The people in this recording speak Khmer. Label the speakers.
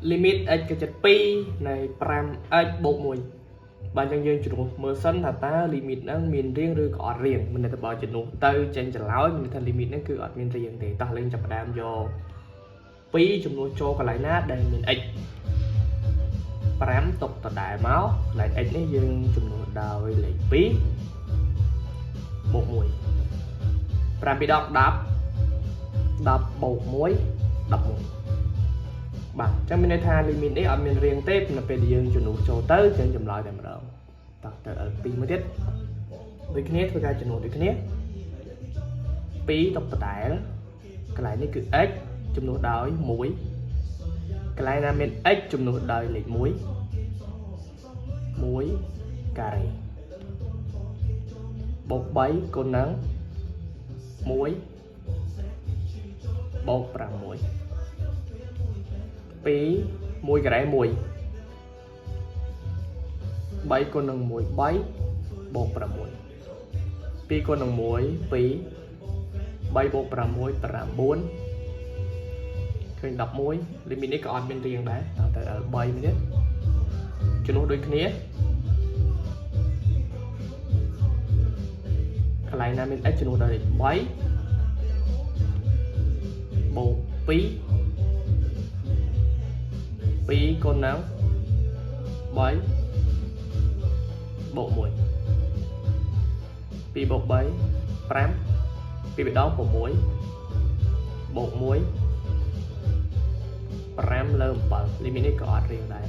Speaker 1: limit x ក៏ចិត្ត2នៃ 5x បូក1បាទអញ្ចឹងយើងជំនួសមើលសិនថាតើ limit ហ្នឹងមានរៀងឬក៏អត់រៀងមិនន័យថាបើជំនួសទៅចេញចម្លើយមានន័យថា limit ហ្នឹងគឺអត់មានរៀងទេតោះលេងចាប់ផ្ដើមយក2ជំនួសចូលកន្លែងណាដែលមាន x 5ຕົកដដែលមកកន្លែង x នេះយើងជំនួសដោយលេខ2បូក1 5 ពីដក10 10បូក1 11បាទអញ្ចឹងមានន័យថា limit នេះអត់មានរៀងទេនៅពេលដែលយើងជំនួសចូលទៅយើងចម្លើយតែម្ដងតោះទៅ L2 មួយទៀតដូចគ្នាធ្វើការជំនួសដូចគ្នា2តុកដដែលកន្លែងនេះគឺ x ជំនួសដោយ1កន្លែងណាមាន x ជំនួសដោយលេខ1 1ការ៉េបូក3គុណនឹង1បូក6 2 1ការ៉េ1 3គុណនឹង1 3បូក6 2គុណនឹង1 2 3បូក6 9ឃើញ11 limit នេះក៏អត់មានរៀងដែរតែ L3 មួយទៀតជំនួសដូចគ្នាកន្លែងណាមាន x ជំនួសដោយលេខ3បូក2 2គុណនឹង3បូក1 2បូក3 5 2បដង6បូក1 5លើ7 limit នេះក៏អត់រៀងដែរ